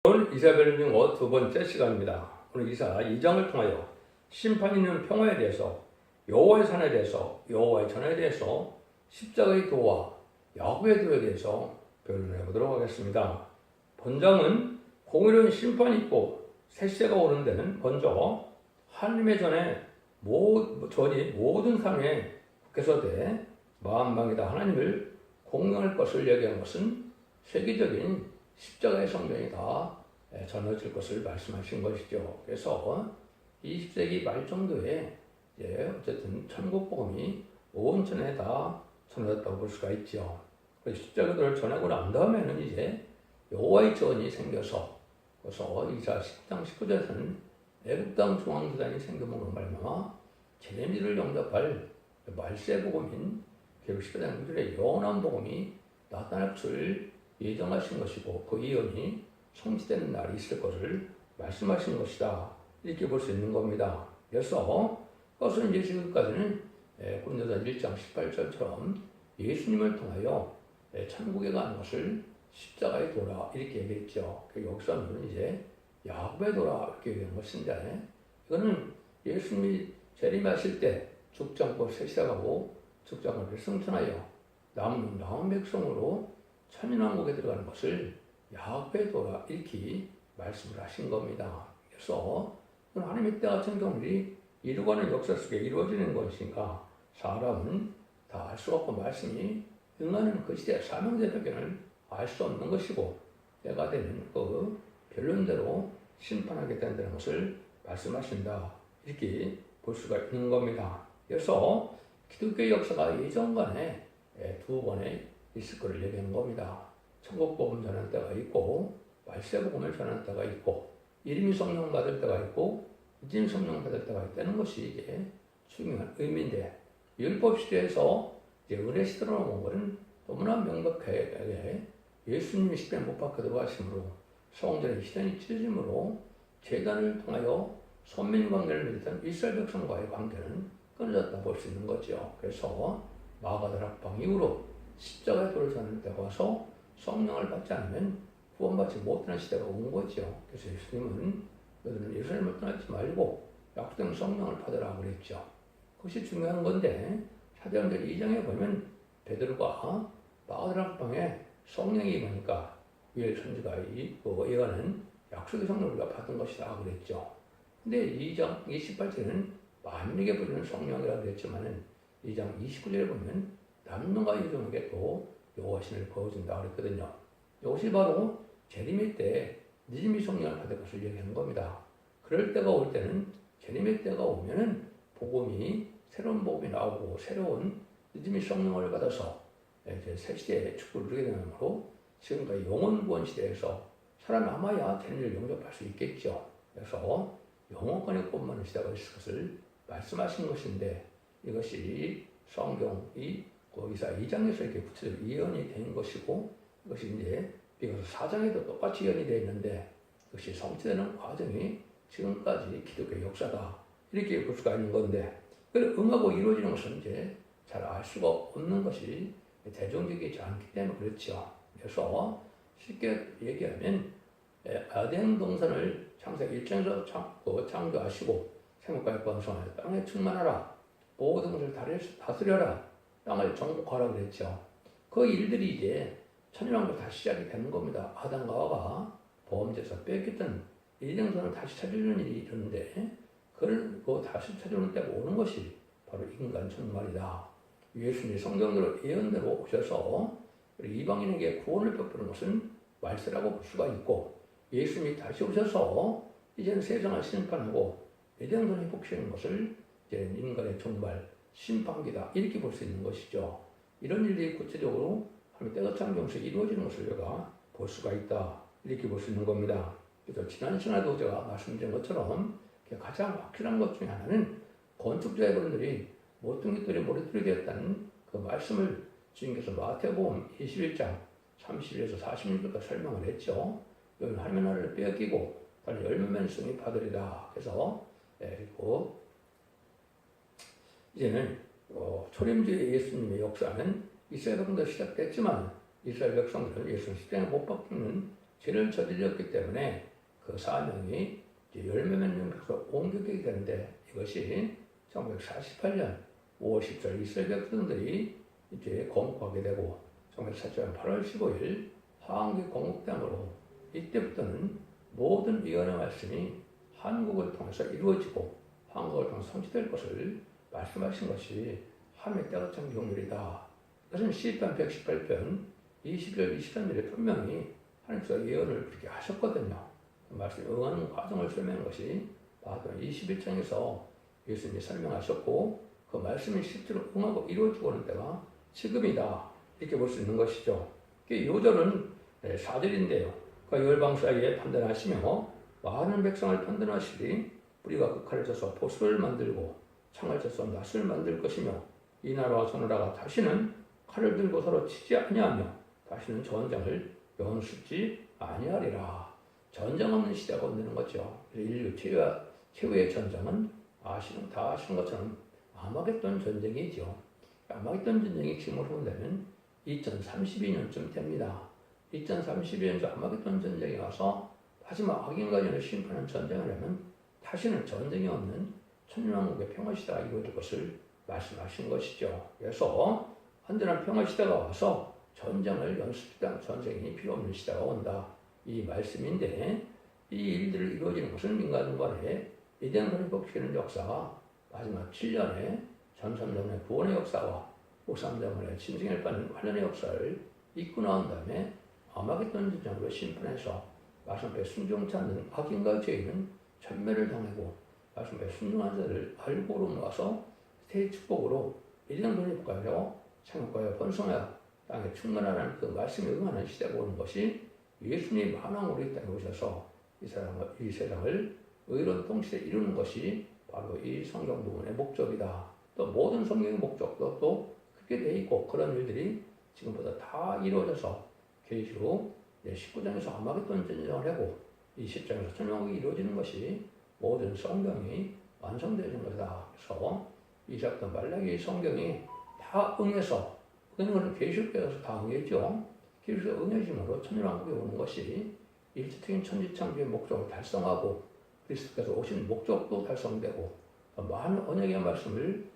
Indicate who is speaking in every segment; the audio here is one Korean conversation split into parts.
Speaker 1: 오늘 이사벨 용어 두 번째 시간입니다. 오늘 이사 2장을 통하여 심판 있는 평화에 대해서, 여호와의 산에 대해서, 여호와의 전에 대해서, 십자가의 도와 야곱의 도에 대해서 변론해 보도록 하겠습니다. 본장은 공의로운 심판이 있고 세세가 오는 데는 먼저 하나님의 전에 모든 상에 국회서대 만방이다 하나님을 공경할 것을 얘기한 것은 세계적인 십자가의 성경이 다 전해질 것을 말씀하신 것이죠. 그래서 20세기 말 정도에 어쨌든 천국 복음이 온천에 다 전해졌다고 볼 수가 있죠. 십자가를 전하고 난 다음에는 이제 여호와의 전이 생겨서, 그래서 이사 10장 19절에서는 애굽 땅 중앙지단이 생겨먹는 말미암아 제레미를 영접할 말세 복음인 계시록 10장 9절에 영원한 복음이 나타날 것을 예정하신 것이고, 그 예언이 성취되는 날이 있을 것을 말씀하신 것이다, 이렇게 볼 수 있는 겁니다. 그래서 그것은 이제 지금까지는 고린도전 1장 18절처럼 예수님을 통하여 천국에 가는 것을 십자가의 도라 이렇게 얘기했죠. 여기서는 이제 야곱의 도라 이렇게 얘기한 것인데, 이거는 예수님이 재림하실 때 죽지 않고 세시하고 죽지 않고 승천하여 남은 백성으로 천인왕국에 들어가는 것을 야곱의 도라 이렇게 말씀을 하신 겁니다. 그래서 하나님의 때 같은 경우들이 이루어가는 역사 속에 이루어지는 것이니까 사람은 다 알 수 없고 말씀이 응하는 그 시대의 사명대표견을 알 수 없는 것이고, 때가 되는 그 변론대로 심판하게 된다는 것을 말씀하신다, 이렇게 볼 수가 있는 겁니다. 그래서 기독교의 역사가 예전간에 두 번에 있을 것을 얘기하는 겁니다. 천국복음 전하는 때가 있고, 말세복음을 전하는 때가 있고, 이름이 성령 받을 때가 있고, 이름 성령 받을 때가 있다는 것이 이제 중요한 의미인데, 율법 시대에서 이제 은혜 시대로 온 것은 너무나 명백하게 예수님이 십자가에 못 박혀 들어가심으로, 성전의 희생이 치러짐으로 제단을 통하여 선민 관계를 맺었던 이스라엘 백성과의 관계는 끊어졌다 볼 수 있는 거죠. 그래서 마가다락방 이후로 십자가의 도를 전할 때가 와서 성령을 받지 않으면 구원받지 못하는 시대가 온 거죠. 그래서 예수님은 너희는 예루살렘을 떠나지 말고 약속된 성령을 받으라고 그랬죠. 그것이 중요한 건데, 사도행전 2장에 보면 베드로가 마가다락방에 성령이 임하니까 유엘 선지가 예언은 약속의 성령을 우리가 받은 것이다 그랬죠. 근데 2장 28절에는 만민에게 부르는 성령이라고 그랬지만은 2장 29절에 보면 남녀가 여종에게 또 여호와 신을 보여준다 그랬거든요. 이것이 바로 재림의 때 믿음의 성령을 받을 것을 얘기하는 겁니다. 그럴 때가 올 때는, 재림의 때가 오면은 새로운 복음이 나오고 새로운 믿음의 성령을 받아서 이제 새 시대의 축복을 누리게 되므로 지금까지 영원 구원 시대에서 살아남아야 재림을 영접할 수 있겠죠. 그래서 영원권의 꿈만은 시대가 있을 것을 말씀하신 것인데, 이것이 성경이 이사 2장에서 이렇게 구체적으로 예언이 된 것이고, 이것이 이제 비교서 4장에도 똑같이 예언이 되어 있는데, 그것이 성취되는 과정이 지금까지 기독교의 역사다, 이렇게 볼 수가 있는 건데, 그걸 응하고 이루어지는 것은 이제 잘 알 수가 없는 것이 대중적이지 않기 때문에 그렇죠. 그래서 쉽게 얘기하면 아덴 동산을 창세기 1장에서 창조하시고 생물과의 번성하여 땅에 충만하라, 모든 것을 다스려라, 땅을 정복하라 그랬죠. 그 일들이 이제 천일왕국 다시 시작이 되는 겁니다. 아담과 하와가 범죄에서 뺏겼던 이정선을 다시 찾으려는 일이 있는데, 그걸 다시 찾으려는 때가 오는 것이 바로 인간 종말이다. 예수님이 성경대로 예언대로 오셔서 이방인에게 구원을 베푸는 것은 말세라고 볼 수가 있고, 예수님이 다시 오셔서 이제는 세상을 심판하고 예정선을 회복시키는 것을 이제 인간의 종말, 심판기다, 이렇게 볼 수 있는 것이죠. 이런 일이 구체적으로 하나님의 때가 창조하면서 이루어지는 것을 우리가 볼 수가 있다, 이렇게 볼 수 있는 겁니다. 그래서 지난 시간에도 제가 말씀드린 것처럼 가장 확실한 것 중에 하나는 건축자의 분들이 모퉁이돌이 머리돌이 되었다는 그 말씀을 주님께서 마태복음 21장 31에서 46절까지 설명을 했죠. 여기 하나님의 나라를 빼앗기고 다른 열매만 있으니 받으리라. 그래서 그리고 이제는 초림주의 예수님의 역사는 이스라엘 백성도 시작됐지만, 이스라엘 백성들은 예수님 십자가에 못 박히는 죄를 저질렀기 때문에 그 사명이 이제 열매맺는 백성으로 옮겨지게 되는데 이것이 1948년 5월 10일 이스라엘 백성들이 이제 건국하게 되고 1947년 8월 15일 한국이 건국됨으로 이때부터는 모든 예언의 말씀이 한국을 통해서 이루어지고 한국을 통해서 성취될 것을 말씀하신 것이 하나님의 때가 참 경륜이다. 이것은 시편 118편 21절 23절에 분명히 하나님께서 예언을 그렇게 하셨거든요. 그 말씀에 응하는 과정을 설명한 것이 바로 21장에서 예수님이 설명하셨고 그 말씀이 실제로 응하고 이루어지고 오는 때가 지금이다. 이렇게 볼 수 있는 것이죠. 요절은 4절인데요. 그 열방 사이에 판단하시며 많은 백성을 판단하시리 우리가 그 칼을 쳐서 보수를 만들고 창을 쳐서 낫을 만들 것이며 이 나라와 저 나라가 다시는 칼을 들고 서로 치지 아니하며 다시는 전쟁을 연습지 아니하리라. 전쟁 없는 시대가 온다는 거죠. 인류 최후의 전쟁은 다 아시는 것처럼 아마겟돈 전쟁이죠. 아마겟돈 전쟁이 지금으로 본다면 2032년쯤 됩니다. 2032년쯤 아마겟돈 전쟁이 와서 마지막 악인과인을 심판하는 전쟁을 하면 다시는 전쟁이 없는 천년왕국의 평화시대가 이루어질 것을 말씀하신 것이죠. 그래서 완전한 평화시대가 와서 전쟁을 연습한 전쟁이 필요 없는 시대가 온다. 이 말씀인데 이 일들을 이루어지는 것은 인간간의 이대한 선을 복시키는 역사가 마지막 7년에 전삼전의 구원의 역사와 옥삼전의 짐승을 받는 환란의 역사를 이끌고 나온 다음에 아마겟돈 전쟁으로 심판해서 말씀 앞에 순종치 않는 악인과 죄인은 전멸을 당하고 말씀 앞에 순종한 자를 알고로 모아서 새 축복으로 이대한 선을 복하여 창업과여 번성하여 땅에 충만하라는 그 말씀에 응하는 시대가 오는 것이 예수님이 만왕으로 이 땅에 오셔서 이 세상을 의로운 통치에 이루는 것이 바로 이 성경 부분의 목적이다. 또 모든 성경의 목적도 또 그렇게 돼 있고 그런 일들이 지금보다 다 이루어져서 계시록 19장에서 아마겟돈 전쟁을 하고 20장에서 천년왕국이 이루어지는 것이 모든 성경이 완성되는 것이다. 그래서 이삭부터 말라기 성경이 다 응해서 그는 계시록에서 다 응했죠. 계시록에서 응해짐으로 천년왕국에 오는 것이 일체적인 천지창조의 목적을 달성하고 그리스도께서 오신 목적도 달성되고 많은 언약의 말씀을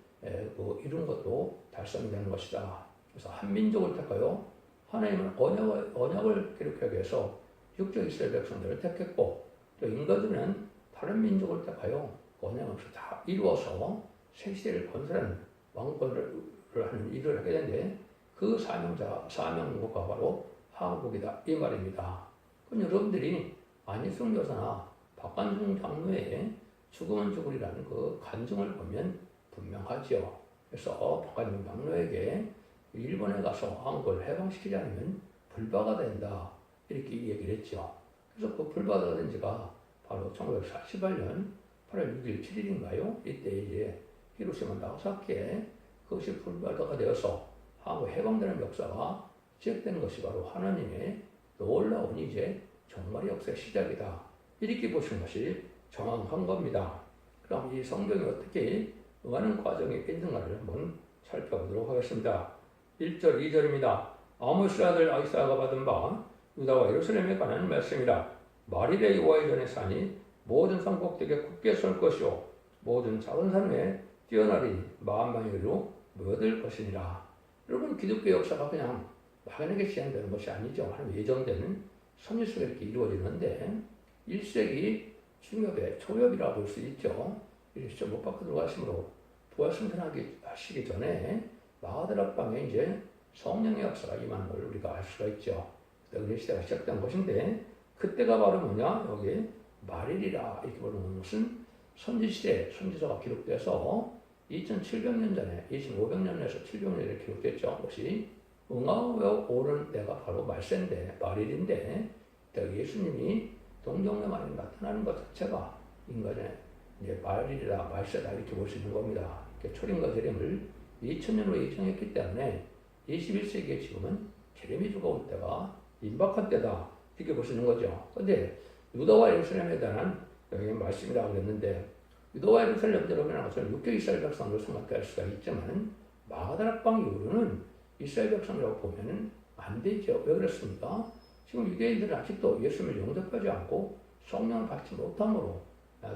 Speaker 1: 이룬 것도 달성되는 것이다. 그래서 한 민족을 택하여 하나님은 언약을 기록하기 위해서 육적 이스라엘 백성들을 택했고 또 인간들은 다른 민족을 택하여 언약을 다 이루어서 새 시대를 건설하는 왕권을 하는 일을 하게 되는데 그 사명국가 바로 한국이다 이 말입니다. 그럼 여러분들이 안희성 여사나 박관중 장로의 죽으면 죽으리라는 그 간증을 보면 분명하죠. 그래서 박관중 장로에게 일본에 가서 한국을 해방시키지 않으면 불바가 된다 이렇게 얘기를 했죠. 그래서 그 불바가 된 지가 바로 1948년 8월 6일 7일인가요? 이때 이제 히로시마 나가사키에 그것이 불바다가 되어서 한국 해방되는 역사가 시작되는 것이 바로 하나님의 놀라운 이제 정말의 역사의 시작이다. 이렇게 보시는 것이 정확한 겁니다. 그럼 이 성경이 어떻게 응하는 과정이 있는가를 한번 살펴보도록 하겠습니다. 1절, 2절입니다. 아모스 아들 아이사야가 받은 바 유다와 예루살렘에 관한 말씀이라. 말일에 여호와의 전에 사니 모든 산 꼭대기에 굳게 설 것이요 모든 작은 산 위에 뛰어나리 만방위로 모여들 것이니라. 여러분 기독교 역사가 그냥 막연하게 시행되는 것이 아니죠. 하나님 예정되는 섭리 속에 이렇게 이루어지는데 1세기 중엽의 초엽이라고 볼 수 있죠. 이렇게 못 밖으로 들어가심으로 부활승천하시기 전에 마하드락방에 이제 성령의 역사가 임하는 걸 우리가 알 수가 있죠. 그때 시대가 시작된 것인데 그때가 바로 뭐냐? 여기 말일이라 이렇게 보는 것은 선지시대 선지서가 기록돼서 2700년 전에 2500년에서 700년에 기록됐죠. 그것이 응하여 오는 때가 바로 말세인데 말일인데 예수님이 동정녀 마리에 나타나는 것 자체가 인간의 이제 말일이라 말세다 이렇게 볼 수 있는 겁니다. 초림과 재림을 2000년으로 예정했기 때문에 21세기의 지금은 재림이 주가 올 때가 임박한 때다 이렇게 볼 수 있는 거죠. 그런데 유다와 예루살렘에 대한 여기 말씀이라고 그랬는데 유다와 예루살렘 여러분은 것처럼 육교 이스라엘 백성으로 생각할 수가 있지만 마가다락방 이후로는 이스라엘 백성이라고 보면은 안 되죠. 왜 그렇습니까? 지금 유대인들은 아직도 예수님을 영접하지 않고 성령을 받지 못함으로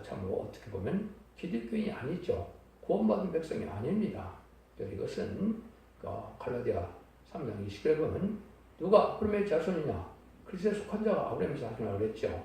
Speaker 1: 참으로 어떻게 보면 기독교인이 아니죠. 구원받은 백성이 아닙니다. 이것은 갈라디아 3장 20절에 보면 누가 아브라함의 자손이냐? 그리스도에 속한 자가 아브라함의 자손이라고 그랬죠.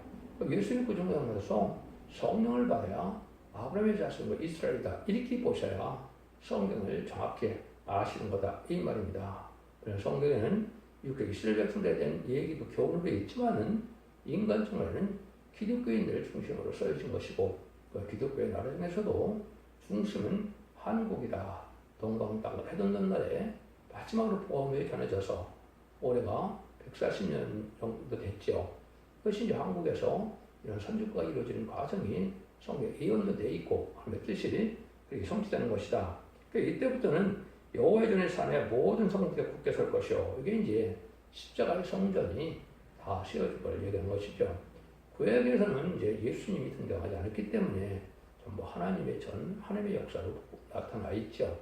Speaker 1: 예수 믿고 정당하면서 성령을 받아야 아브라함의 자손과 이스라엘이다. 이렇게 보셔야 성경을 정확히 아시는 거다. 이 말입니다. 그래서 성경에는 이렇게 이스라엘 백성들에 대한 얘기도 교훈으로 있지만은 인간 정말에는 기독교인들 중심으로 써진 것이고 그 기독교의 나라 중에서도 중심은 한국이다. 동방 땅을 해돋는 날에 마지막으로 복음이 전해져서 올해가 140년 정도 됐죠. 그것이 이제 한국에서 이런 선교가 이루어지는 과정이 성경에 예언도 되어 있고 하나님의 뜻이 그렇게 성취되는 것이다. 그러니까 이때부터는 여호와의 전의 산에 모든 성도들이 굳게 설 것이요. 이게 이제 십자가의 성전이 다 세워질 걸 얘기하는 것이죠. 구약에서는 이제 예수님이 등장하지 않았기 때문에 전부 하나님의 역사로 나타나 있죠.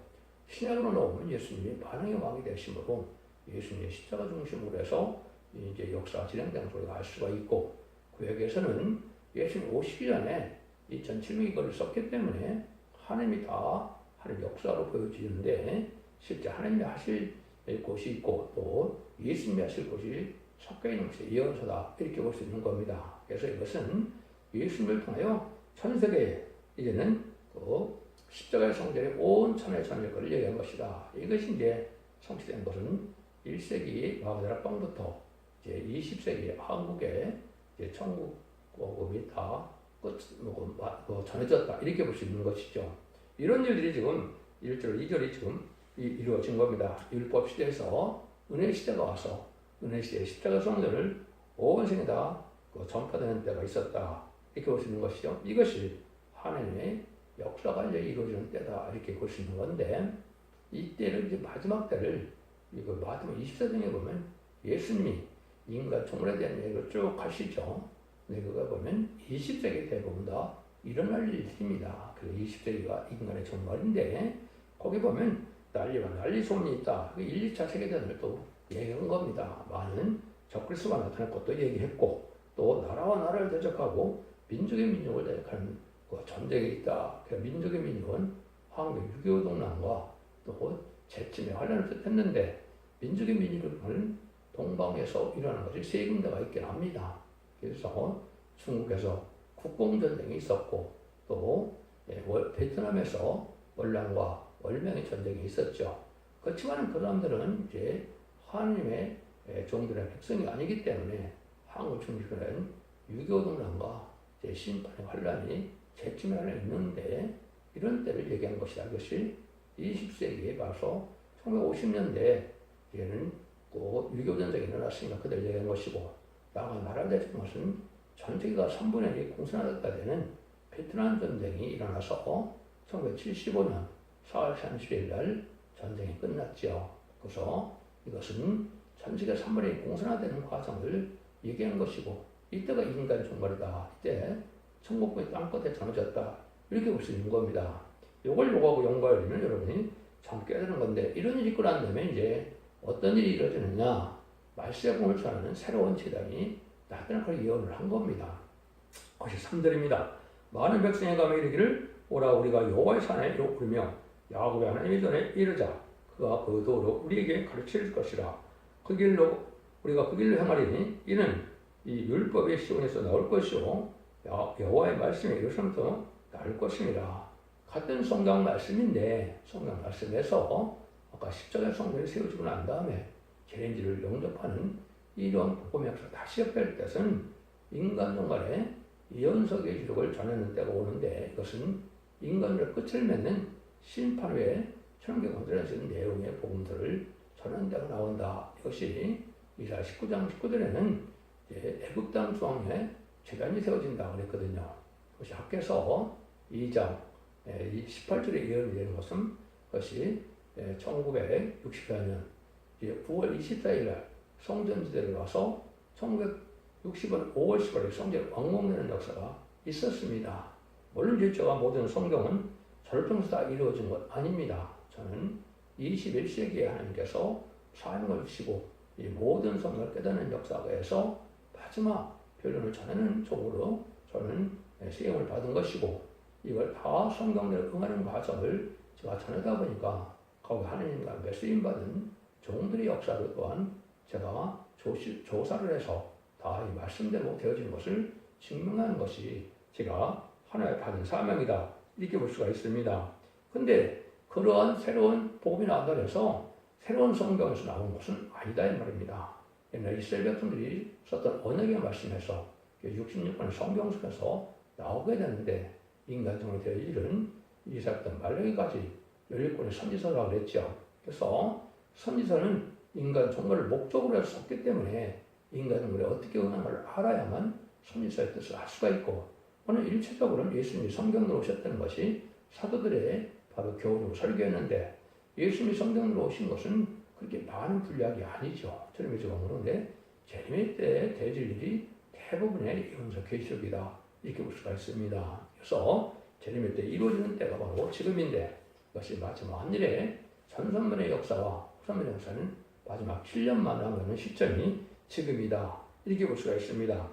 Speaker 1: 신약으로 나오면 예수님이 반응의 왕이 되심으로 예수님의 십자가 중심으로 해서 이제 역사가 진행되는 걸 알 수가 있고, 구약에서는 예수님 오시기 전에 이 전칠명이 글을 썼기 때문에 하나님이 다 하나님의 역사로 보여지는데 실제 하나님이 하실 곳이 있고 또 예수님이 하실 곳이 섞여 있는 것이 예언서다. 이렇게 볼 수 있는 겁니다. 그래서 이것은 예수님을 통하여 전 세계에 이제는 또 십자가의 성전의 온 천하의 전역을 얘기한 것이다. 이것이 이제 성취된 것은 1세기 마가다락방부터 이제 20세기 한국에 이제 천국 복음이 다 전해졌다. 이렇게 볼 수 있는 것이죠. 이런 일들이 지금 1절, 2절이 지금 이루어진 겁니다. 율법 시대에서 은혜 시대가 와서 은혜 시대의 십자가 성전을 온 세계에 다 전파되는 때가 있었다. 이렇게 볼 수 있는 것이죠. 이것이 하나님의 역사가 이제 이루어지는 때다. 이렇게 볼 수 있는 건데, 이 때를 이제 마지막 때를 이거 마태복음 24장에 보면 예수님이 인간 종말에 대한 얘기를 쭉 하시죠. 근데 그거 보면 20세기 대부분 다 일어날 일입니다. 그래서 20세기가 인간의 종말인데 거기 보면 난리와 난리 소문이 있다. 1, 2차 세계대전을 또 얘기한 겁니다. 많은 적그리스도가 나타날 것도 얘기했고 또 나라와 나라를 대적하고 민족의 민족을 대적하는 전쟁이 있다. 그래서 민족의 민족은 황금 6.25 동란과 또 재침의 환란을 뜻했는데 민족의 민족은 동방에서 일어나는 것이 세 군데가 있긴 합니다. 그래서 중국에서 국공전쟁이 있었고 또 베트남에서 월남과 월명의 전쟁이 있었죠. 그렇지만 그 사람들은 이제 하나님의 종들의 백성이 아니기 때문에 한국 중심에는 6.25 동란과 심판의 환란이 재침의 환란이 있는데 이런 때를 얘기한 것이다. 이것이 20세기에 봐서 1950년대에 얘는 꼭 6.25 전쟁이 일어났으니까 그들 얘기한 것이고 나라를 대적한 것은 전 세계가 3분의 1이 공산화됐다 되는 베트남 전쟁이 일어나서 1975년 4월 30일 날 전쟁이 끝났죠. 그래서 이것은 전 세계 3분의 1이 공산화되는 과정을 얘기한 것이고 이때가 인간 종말이다. 이때 천국의 땅끝에 전해졌다. 이렇게 볼 수 있는 겁니다. 요거하고 연관하면 여러분이 참 깨달은 건데 이런 일이 있고 난 다음에 이제 어떤 일이 이루어지느냐 말세의 공을 전하는 새로운 재단이 나타날 걸 예언을 한 겁니다. 그것이 3절입니다. 많은 백성의 감에 이르기를 오라 우리가 여호와의 산에 오르며 야곱의 하나님의 전에 이르자 그가 그 도로 우리에게 가르칠 것이라 그 길로 우리가 그 길로 행하리니 이는 이 율법의 시온에서 나올 것이요 여호와의 말씀이 예루살렘부터 나올 것이니라. 같은 성경 말씀인데 성경 말씀에서 아까 십자가의 성전이 세워지고 난 다음에 재림지를 영접하는 이런 복음의 역사가 다시 시작될 때는 인간 종말에 예언서의 기록을 전하는 때가 오는데 이것은 인간의 끝을 맺는 심판 후에 천국에 건설해지는 내용의 복음들을 전하는 때가 나온다. 이것이 이사야 19장 19절에는 애굽 땅 중앙에 제단이 세워진다고 그랬거든요. 그것이 학개서 2장 18절에 예언이 되는 것은 그것이 1964년 9월 24일 날 성전지대를 와서 1960년 5월 10일에 성전을 완공되는 역사가 있었습니다. 물론 제가 모든 성경은 절통에서 다 이루어진 것 아닙니다. 저는 21세기에 하나님께서 사명을 주시고 이 모든 성경을 깨닫는 역사에서 마지막 결론을 전하는 쪽으로 저는 시험을 받은 것이고, 이걸 다 성경대로 응하는 과정을 제가 전하다 보니까 거기 하나님과 쓰임받은 종들의 역사로 또한 제가 조사를 해서 다 이 말씀대로 되어진 것을 증명하는 것이 제가 하나의 받은 사명이다, 이렇게 볼 수가 있습니다. 근데 그러한 새로운 복음이 나온다고 해서 새로운 성경에서 나온 것은 아니다 이 말입니다. 옛날 이스라엘 백성들이 썼던 언약의 말씀에서 66권의 성경 속에서 나오게 되는데, 인간적으로 될 일은 이사부터 말라기까지 11권의 선지서라고 그랬죠. 그래서 선지서는 인간 종말을 목적으로 해서 썼기 때문에 인간은 어떻게 응하는가를 알아야만 선지서의 뜻을 알 수가 있고, 오늘 일체적으로는 예수님이 성경으로 오셨다는 것이 사도들의 바로 교훈으로 설교했는데, 예수님이 성경으로 오신 것은 그렇게 많은 분량이 아니죠. 제레미야 그런데 제레미야 때 되질 일이 대부분의 예언서 계시록이다, 이렇게 볼 수가 있습니다. 그래서 제레미야 때 이루어지는 때가 바로 지금인데, 이것이 마지막 한 일의 전선문의 역사와 후선문의 역사는 마지막 7년만 남는 시점이 지금이다, 이렇게 볼 수가 있습니다.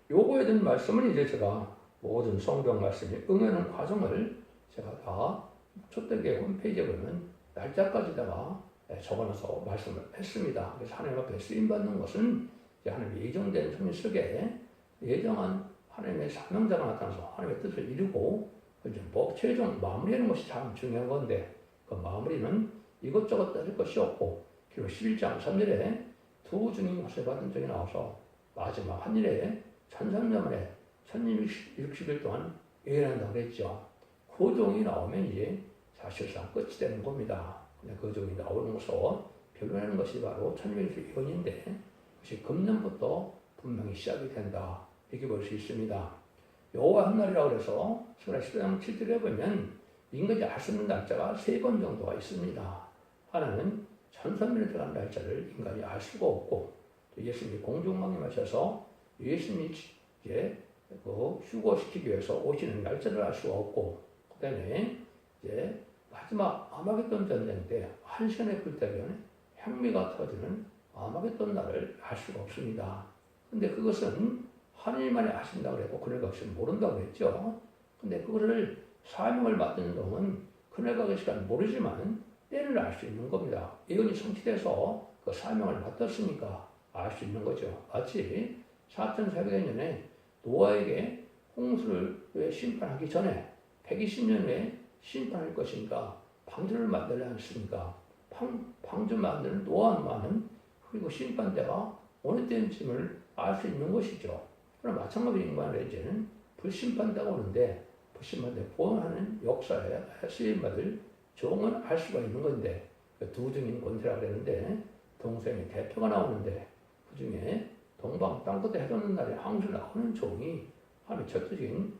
Speaker 1: 요거에 대한 말씀은 이제 제가 모든 성경 말씀이 응하는 과정을 제가 다 초대교회 홈페이지에 보면 날짜까지다가 적어놔서 말씀을 했습니다. 그래서 하나님 앞에 쓰임받는 것은 하나님 예정된 손님 속에 예정한 하나님의 사명자가 나타나서 하나님의 뜻을 이루고 이제 최종 마무리하는 것이 참 중요한 건데, 그 마무리는 이것저것 따질 것이 없고, 그리고 11장 3절에 두 증인 것을 받은 적이 나와서 마지막 한 일에 천상자만에 1660일 동안 예언한다고 그랬죠. 그 종이 나오면 이제 사실상 끝이 되는 겁니다. 근데 그 종이 나오는 것으로 변론하는 것이 바로 1660 예언인데, 그것이 금년부터 분명히 시작이 된다, 이렇게 볼 수 있습니다. 여호와 한 날이라고 해서 스가랴 14장 7절에 보면 인간이 알 수 없는 날짜가 3번 정도가 있습니다. 하나는 천선민에 들어간 날짜를 인간이 알 수가 없고, 또 예수님이 공중망림하셔서 예수님이 이제 휴거시키기 위해서 오시는 날짜를 알 수가 없고, 그 다음에 이제 마지막 아마겟돈 전쟁 때 1시간의 불태면 향미가 터지는 아마겟돈 날을 알 수가 없습니다. 근데 그것은 하나님만이 아신다고 그랬고, 그네가 그것을 모른다고 그랬죠. 근데 그거를 사명을 맡는 동은 그네가 그 시간 모르지만 때를 알 수 있는 겁니다. 예언이 성취돼서 그 사명을 맡았으니까 알 수 있는 거죠. 마치 4400년에 노아에게 홍수를 심판하기 전에 120년 후에 심판할 것이니까 방주를 만들지 않습니까? 방주 만드는 노아만은 그리고 심판대가 어느 때인지를 알 수 있는 것이죠. 그럼 마찬가지로 인간의 이제는 불심판대가 오는데, 불심판대 보호하는 역사에 쓰임받을 종은 알 수가 있는 건데, 두 증인 권세라고 그랬는데 동생의 대표가 나오는데, 그 중에 동방 땅끝에 해돋는 날에 항상 나오는 종이 하나님의 절대적인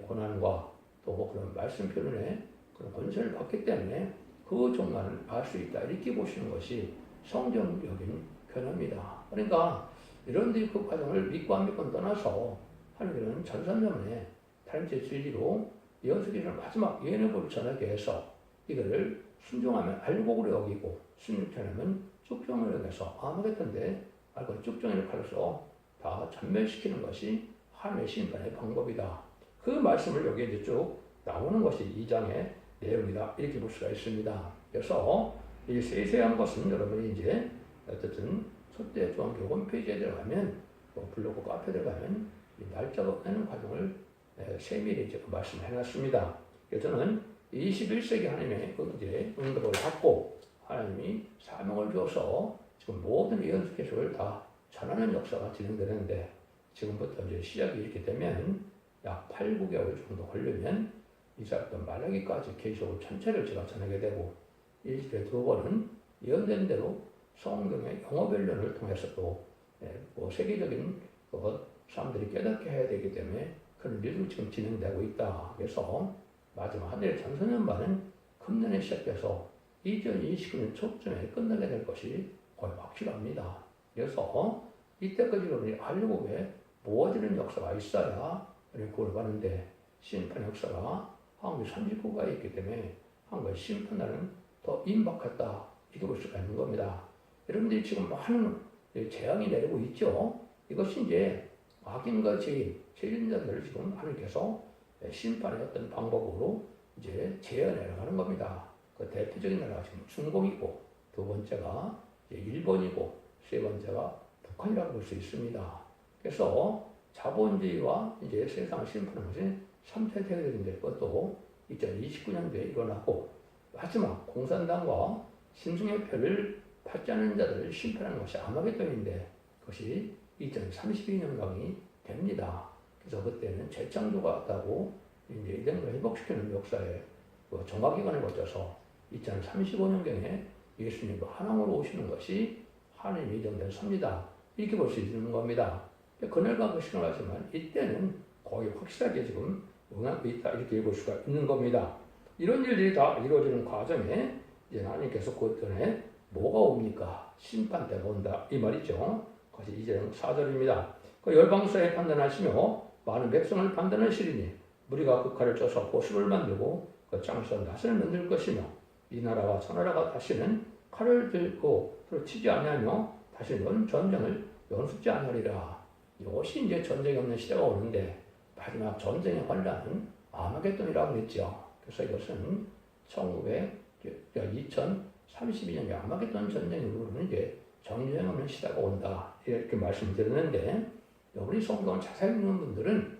Speaker 1: 고난과 또 그런 말씀 표현에 그런 권세를 받기 때문에 그 종만을 알 수 있다, 이렇게 보시는 것이 성경적인 견해입니다. 그러니까 이런들 그 과정을 믿고 안 믿고 떠나서 하나님은 전산자문에 다림제 진리로 예언서기를 마지막 예언을 전하게 해서 이거를 순종하면 알곡으로 여기고, 순종치 않으면 쭉종으로 여겨서 아마겟돈데 알고 쭉종이를 칼로서 다 전멸시키는 것이 하나님의 심판의 방법이다. 그 말씀을 여기에 이제 쭉 나오는 것이 2장의 내용이다, 이렇게 볼 수가 있습니다. 그래서 이 세세한 것은 여러분이 이제 어쨌든 첫째 중앙교 홈페이지에 들어가면, 또 블로그 카페에 들어가면 이 날짜가 내는 과정을 세밀히 제가 말씀을 해놨습니다. 그래서 저는 21세기 하나님의 이제 응답을 받고 하나님이 사명을 주어서 지금 모든 예언서 계시를 다 전하는 역사가 진행되는데, 지금부터 이제 시작이 이렇게 되면 약 8, 9개월 정도 걸리면 이사부터 말라기까지 계시록 전체를 제가 전하게 되고, 일주일에 2번은 예언된 대로 성경의 영어 변론을 통해서 또 세계적인 사람들이 깨닫게 해야 되기 때문에 그런 일도 지금 진행되고 있다. 그래서 마지막 한 해의 전소년반은 금년에 시작해서 2029년 초쯤에 끝나게 될 것이 거의 확실합니다. 그래서 이때까지 여러분이 알려고 왜 모아지는 역사가 있어야 그걸 봤는데, 심판 역사가 한국 39가에 있기 때문에 한국의 심판날은 더 임박했다, 이렇게 볼 수가 있는 겁니다. 여러분들이 지금 많은 재앙이 내리고 있죠. 이것이 이제 악인과 죄인 자들을 지금 하나님께서 심판의 어떤 방법으로 이제 재현해 가는 겁니다. 그 대표적인 나라가 지금 중공이고, 두 번째가 이제 일본이고, 세 번째가 북한이라고 볼 수 있습니다. 그래서 자본주의와 이제 세상을 심판하는 것이 3차 세계대전인데, 그것도 2029년도에 일어났고, 마지막 공산당과 짐승의 표를 받지 않는 자들을 심판하는 것이 아마겟돈인데, 그것이 2032년경이 됩니다. 그래서 그때는 재창조가 왔다고 이제 이런 걸 회복시키는 역사에 그 정화기간을 거쳐서 2035년경에 예수님이 한왕으로 오시는 것이 하나님이 예정된 섭니다. 이렇게 볼 수 있는 겁니다. 그날과 그 신앙하지만 이때는 거의 확실하게 지금 응하고 있다, 이렇게 볼 수가 있는 겁니다. 이런 일들이 다 이루어지는 과정에 이제 하나님께서 그 전에 뭐가 옵니까? 심판 때가 온다, 이 말이죠. 그것이 이제 4절입니다. 그 열방사에 판단하시며 많은 백성을 판단하시리니 무리가 그 칼을 쪄서 보습을 만들고 그 땅에서 낫을 만들 것이며 이 나라와 저 나라가 다시는 칼을 들고 서로 치지 아니하며 다시는 전쟁을 연습지 않으리라. 이것이 이제 전쟁이 없는 시대가 오는데 마지막 전쟁의 환란은 아마겟돈이라고 했죠. 그래서 이것은 2032년에 아마겟돈 전쟁 이후로는 이제 전쟁 없는 시대가 온다, 이렇게 말씀드렸는데, 우리 성경을 자세히 읽는 분들은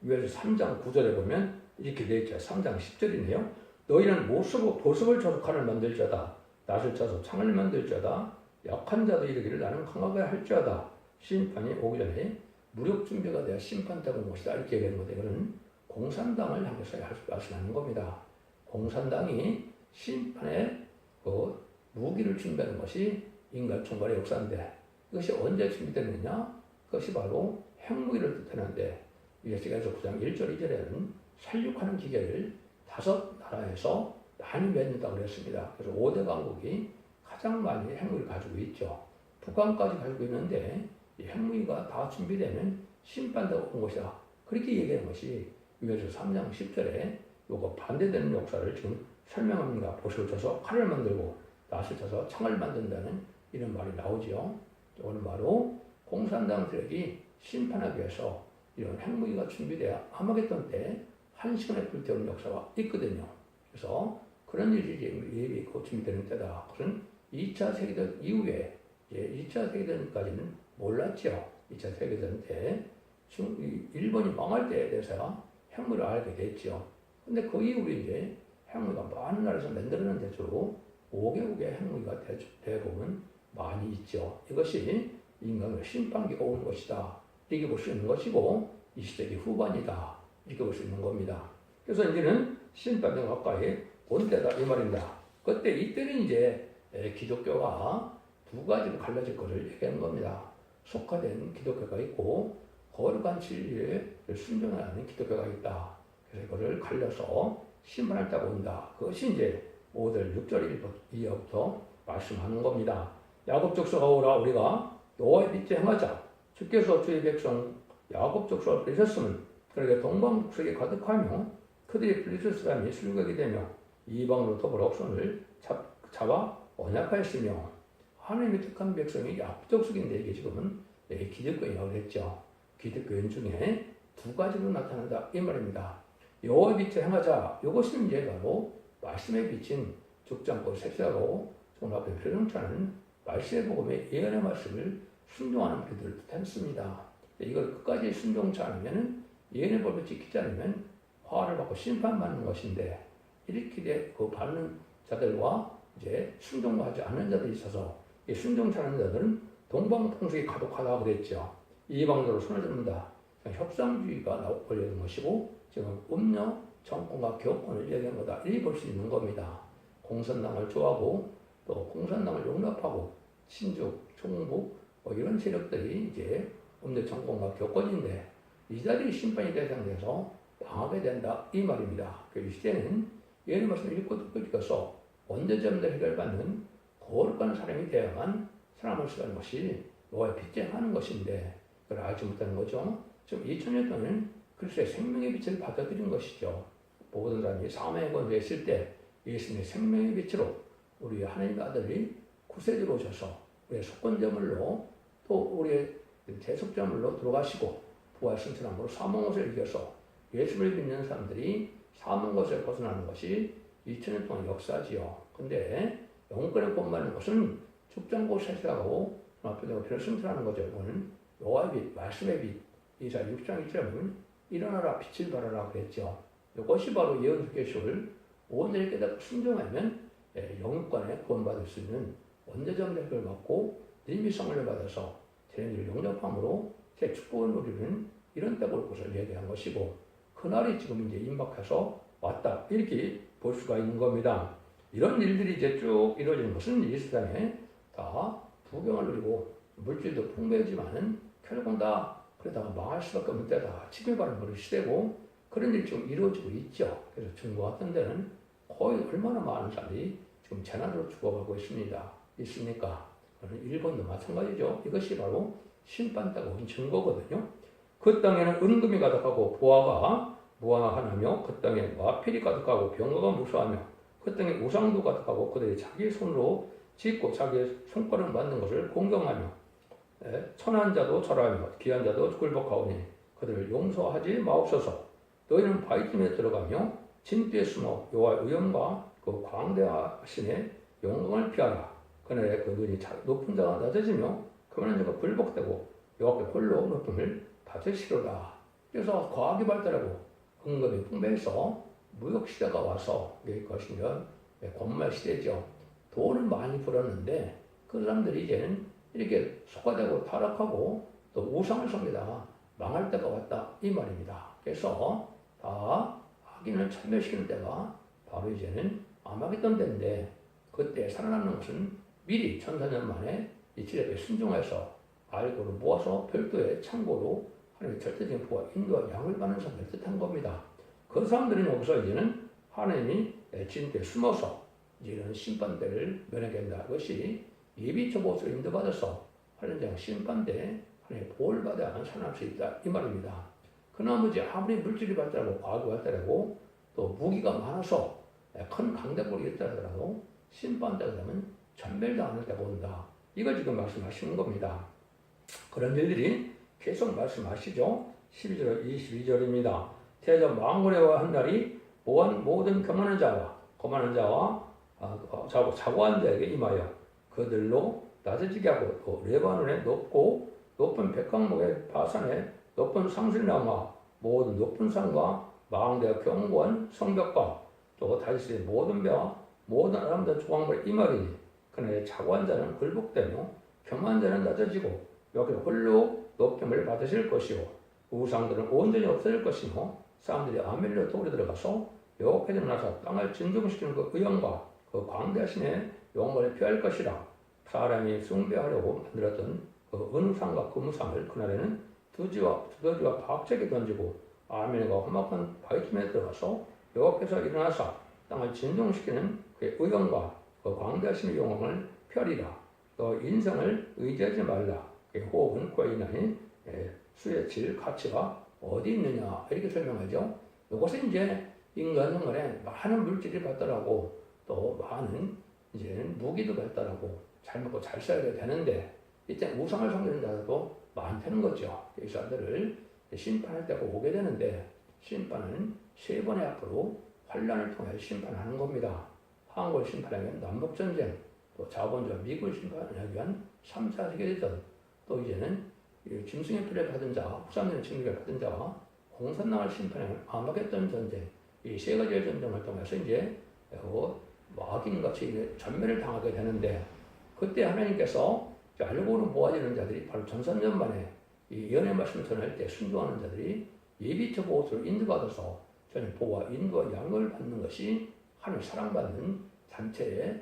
Speaker 1: 위에서 3장 9절에 보면 이렇게 되어 있죠. 3장 10절이네요. 너희는 보습을 쳐서 칼을 만들자다. 낫을 쳐서 창을 만들자다. 약한 자도 이르기를 나는 강하게 할지어다. 심판이 오기 전에 무력 준비가 되어 심판 때가 온 것이다, 이렇게 얘기하는 건데, 이거는 공산당을 향해서 말씀하는 겁니다. 공산당이 심판의 그 무기를 준비하는 것이 인간 총괄의 역사인데, 이것이 언제 준비되느냐? 그것이 바로 핵무기를 뜻하는데, 예수께서 9장 1절 2절에는 살육하는 기계를 5나라에서 많이 맺는다고 그랬습니다. 그래서 5대 강국이 가장 많이 핵무기를 가지고 있죠. 북한까지 가지고 있는데 이 핵무기가 다 준비되면 심판되고 온 것이다, 그렇게 얘기하는 것이 유에서 3장 10절에 요거 반대되는 역사를 지금 설명합니다. 보습을 쳐서 칼을 만들고 낫을 쳐서 창을 만든다는 이런 말이 나오죠. 이거는 바로 공산당 세력이 심판하기 위해서 이런 핵무기가 준비돼야 아마겟돈 때 1시간에 불태우는 역사가 있거든요. 그래서 그런 일이 예비 있고 준비되는 때다. 그것은 2차 세계대전 이후에, 2차 세계대전까지는 몰랐죠. 2차 세계대전 때 일본이 망할 때에 대해서 핵무기를 알게 됐죠. 근데 그 이후로 이제 핵무기가 많은 나라에서 만들어낸 대로 5개국의 핵무기가 대부분 많이 있죠. 이것이 인간의 심판기가 오는 것이다, 이렇게 볼 수 있는 것이고 20세기 후반이다, 이렇게 볼 수 있는 겁니다. 그래서 이제는 심판이 가까이 온 때다, 이 말입니다. 이때는 이제 기독교가 두 가지로 갈라질 것을 얘기하는 겁니다. 속화된 기독교가 있고 거룩한 진리에 순종하는 기독교가 있다. 그래서 이거를 갈려서 심판할 때가 온다. 그것이 이제 5절 6절 2절부터 말씀하는 겁니다. 야곱 족속아 오라, 우리가 여호와의 빛에 행하자. 주께서 주의 백성 야곱 족속을 부르셨으면 그에게 동방북색이 가득하며 그들이 불리실 사람이 술객이 되며 이방으로 더불어 손을 잡아 언약하였으며, 하나님의 택한 백성이 야곱 족속인데 이게 지금은 기독교인이라고 했죠. 기독교인 중에 두 가지로 나타난다, 이 말입니다. 여호와의 빛에 행하자. 이것은 이제 바로 말씀에 비친 죽지 않고 색세하고 종합의 회령차는 말씀의 복음의 예언의 말씀을 순종하는 그들을 뜻했습니다. 이걸 끝까지 순종치 않으면, 예언의 법을 지키지 않으면 화를 받고 심판받는 것인데, 이렇게 그 받는 자들과 이제 순종하지 않는 자들이 있어서 이 순종치 않는 자들은 동방풍속이 가득하다고 그랬죠. 이방으로 손을 잡는다. 협상주의가 걸려있는 것이고 지금 음녀 정권과 교권을 얘기한 거다, 이렇게 볼 수 있는 겁니다. 공산당을 좋아하고 또 공산당을 용납하고 친족, 총북 이런 세력들이 이제 음녀 정권과 교권인데 이 자들이 심판이 대상돼서 당하게 된다, 이 말입니다. 그 시대는 예를 말씀 읽고 듣고 읽어서 언제쯤도 해결받는 거룩한 사람이 되어야만 사람을 쓰는 것이 너의 빚쟁하는 것인데 그걸 알지 못하는 거죠. 지금 2000년 동안 그리스도의 생명의 빛을 받아들인 것이죠. 모든 사람이 사망의 권세에 있을 때 예수님의 생명의 빛으로 우리 하나님의 아들이 구세주로 오셔서 우리의 속건제물로 또 우리의 대속제물로 들어가시고 부활 승천함으로 사망것을 이겨서 예수를 믿는 사람들이 사망것을 벗어나는 것이 2000년 동안 역사지요. 근데 영권의 구원받는 것은 죽정고 세세하고 앞에다가 피를 승천하는 거죠. 이거는 여호와의 빛, 말씀의 빛. 이사 6장 1절에 보면 일어나라 빛을 발하라 그랬죠. 이것이 바로 예언 계시를 온전히 깨닫고 순종하면 영육간에 구원받을 수 있는 원대적 대표를 받고 님이 성을 받아서 쟤네들을 영접함으로 제 축복을 누리는 이런 때가 올 것을 얘기한 것이고 그날이 지금 이제 임박해서 왔다 이렇게 볼 수가 있는 겁니다. 이런 일들이 이제 쭉 이루어지는 것은 이 세상에 다 부경을 누리고 물질도 풍부하지만은 결국은 다 그러다가 망할 수밖에 없는 때다 지배받는 그런 시대고 그런 일이 좀 이루어지고 있죠. 그래서 중국 같은 데는 거의 얼마나 많은 사람들이 지금 재난으로 죽어가고 있습니까? 그런 일본도 마찬가지죠. 이것이 바로 심판 때가 온 증거거든요. 그 땅에는 은금이 가득하고 보화가 무한하며 그 땅에 마필이 가득하고 병거가 무수하며 그 땅에 우상도 가득하고 그들이 자기 손으로 짓고 자기의 손가락 만든 것을 공경하며 천한 자도 절하며 귀한 자도 굴복하오니 그들을 용서하지 마옵소서. 너희는 바위틈에 들어가며 진뒤에 숨어 여호와의 의엄과 그 광대하심의 영광을 피하라. 그날에 그 눈이 높은 자가 낮아지며 그만한 자가 굴복되고 여호와께 홀로 높음을 받으시로다. 그래서 과학이 발달하고 은금이 풍부해서 무역 시대가 와서 여기 것이면 권말 시대죠. 돈은 많이 벌었는데 그 사람들이 이제는 이렇게 속화되고 타락하고 또 우상을 섭니다. 망할 때가 왔다 이 말입니다. 그래서 다 악인을 참멸시키는 때가 바로 이제는 아마겟돈 때인데 그때 살아남는 것은 미리 1400년 만에 이치레에 순종해서 알고를 모아서 별도의 창고로 하나님의 절대적인 부와 인도와 양을 받는 사람을 뜻한 겁니다. 그 사람들은 여기서 이제는 하나님이 진때 숨어서 이런 심판대를 면하게 한다. 그것이 예비처 보수로 인도받아서 하나님 심판대에 하나님의 보호를 받아야 살아날 수 있다. 이 말입니다. 그 나머지 아무리 물질이 발달하고 과학이 발달하고 또 무기가 많아서 큰 강대국이 있다 하더라도 심판대가 되면 전멸당하는 때가 온다. 이걸 지금 말씀하시는 겁니다. 그런 일들이 계속 말씀하시죠. 12절, 22절입니다. 대저 망군의 한 날이 모든 교만한 자와 거만한 자와 자고한 자에게 임하여 그들로 낮아지게 하고 또 레바논의 높은 백각목의 바산에 높은 상술나무와 모든 높은 산과 망대와 견고한 성벽과 또 다시스의 모든 배와 모든 아름다운 조각물의 이말이니 그날에 자고한 자는 굴복되며 교만한 자는 낮아지고 여기 홀로 높임을 받으실 것이요 우상들은 온전히 없어질 것이며 사람들이 아멜리오 돌에 들어가서 여호와께 나서 땅을 진동시키는 그 의형과 그 광대하신의 영광을 피할 것이라. 사람이 숭배하려고 만들었던 그 은상과 금상을 그날에는 두더지와 박제게 던지고 아멜과 험악한 바위틈에 들어가서 여호와께서 일어나사 땅을 진동시키는 그의 의형과 그 광대하신의 영광을 펴리라. 너 인생을 의지하지 말라. 그의 호흡은 고인하니 수의 질 가치가 어디 있느냐 이렇게 설명하죠. 이것은 이제 인간 생활에 많은 물질이 발달하고 또 많은 이제 무기도 발달하고 잘 먹고 잘 살아야 되는데 이때 우상을 섬기는 자들도 많다는 거죠. 이 사람들을 심판할 때가 오게 되는데 심판은 세 번의 앞으로 환란을 통해 심판하는 겁니다. 한국을 심판하면 남북전쟁, 또 자본주의 미국을 심판하기 위한 3차 세계대전, 또 이제는 짐승의 피를 받은 자, 후삼년의 징계를 받은 자와 공산당을 심판하는 아마겟돈 전쟁, 이 세 가지의 전쟁을 통해서 이제 악인같이 전멸을 당하게 되는데 그때 하나님께서 알고는 모아지는 자들이 바로 전산년 만에 이 예언의 말씀을 전할 때 순종하는 자들이 예비처 보호소로 인도받아서 저는 보호와 인도와 양을 받는 것이 하나님 사랑받는 단체의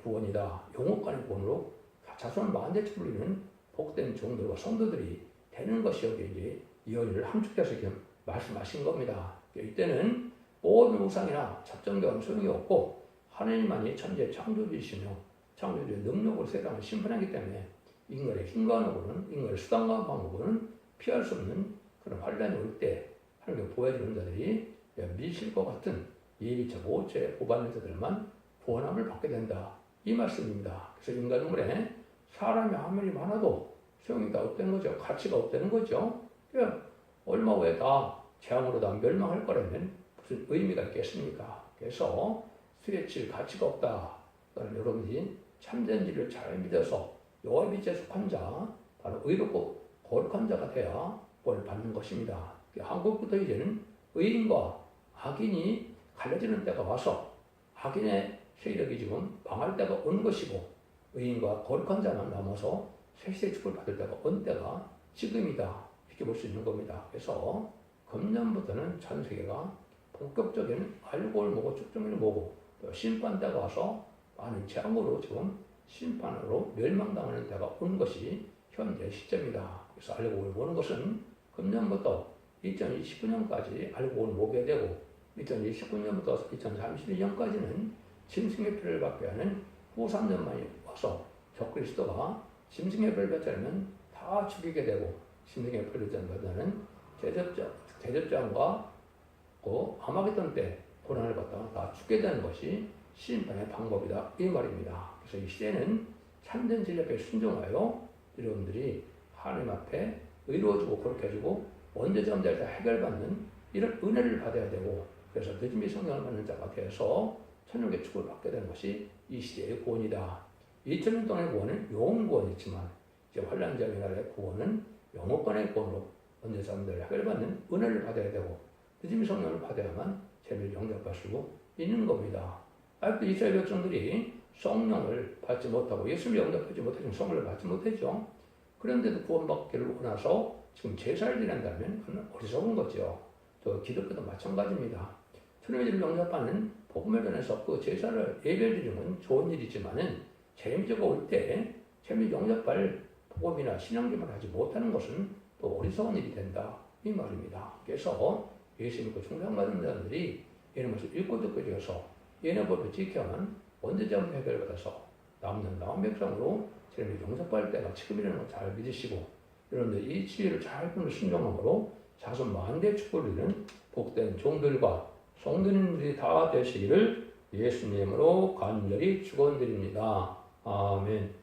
Speaker 1: 구원이다. 영혼간의 구원으로 자손 만대치 불리는 복된 종들과 성도들이 되는 것이 여기 이제 예언을 함축해서 지금 말씀하신 겁니다. 이때는 모든 우상이나 잡정교는 소용이 없고 하나님만이 천지의 창조주이시며 창조주의 능력으로 세상을 심판하기 때문에 인간의 힘과 노고는 인간의 수단과 방법은 피할 수 없는 그런 환란이 올 때 하나님께 보여주는 자들이 미실과 같은 예비처 보호죄 보호받는 자들만 구원함을 받게 된다. 이 말씀입니다. 그래서 인간 눈물에 사람이 아무리 많아도 소용이 다 없다는 거죠. 가치가 없다는 거죠. 그러니까 얼마 후에 다 재앙으로 다 멸망할 거라면 무슨 의미가 있겠습니까? 그래서 수에 칠 가치가 없다. 그러니까 여러분이 참된 진리를 잘 믿어서 여호와의 빛에 속한 자, 바로 의롭고 거룩한 자가 되어야 복을 받는 것입니다. 한국부터 이제는 의인과 악인이 갈라지는 때가 와서 악인의 세력이 지금 망할 때가 온 것이고 의인과 거룩한 자만 남아서 세세의 축복을 받을 때가 온 때가 지금이다. 이렇게 볼 수 있는 겁니다. 그래서 금년부터는 전 세계가 본격적인 알고를 보고 축정을 보고 심판 때가 와서 많은 재앙으로 지금 심판으로 멸망당하는 때가 온 것이 현재 시점이다. 그래서 알고를 보는 것은 금년부터 2029년까지 알고를 보게 되고 2029년부터 2031년까지는 짐승의 피를 받게 하는 후 3년만이 와서 적그리스도가 짐승의 피를 받자면 다 죽이게 되고 짐승의 피를 받자는 대접장과 그 아마겟돈 때 고난을 받다가 다 죽게 되는 것이 심판의 방법이다 이 말입니다. 그래서 이 시대는 참된 진리 앞에 순종하여 여러분들이 하나님 앞에 의로워지고 거룩해지고 언제든지 다 해결받는 이런 은혜를 받아야 되고 그래서 늦음이 성령을 받는 자가 되어서 천국의 축복을 받게 되는 것이 이 시대의 구원이다. 2000년 동안의 구원은 영원 구원이지만 이제 환란자의 나라의 구원은 영원권의 구원으로 언제 사람들이 해결받는 은혜를 받아야 되고 늦음이 성령을 받아야만 죄를 용납할 수 있는 겁니다. 아직도 이스라엘 백성들이 성령을 받지 못하고 예수를 영접하지 못하지만 성령을 받지 못했죠. 그런데도 구원받기를 원해서 지금 제사를 지낸다면 그건 어리석은 거죠. 또 기독교도 마찬가지입니다. 주님의 영접하는 복음을 전해서 그 제사를 예배를 드리는 건 좋은 일이지만은 재림제가 올 때 재림 영접할 복음이나 신앙심을 하지 못하는 것은 또 어리석은 일이 된다 이 말입니다. 그래서 예수 믿고 충성받는 자들이 얘네 것을 읽고 듣고 되어서 얘네 법을 지켜만 언제쯤 해결받아서 남는 남은 백성으로 재림을 영접할 때가 지금이라는 걸 잘 믿으시고 여러분들 이 지혜를 잘 듣는 순종함으로 자손 만대 축복을 이루는 복된 종들과 성도님들이 다 되시기를 예수님으로 간절히 축원드립니다. 아멘.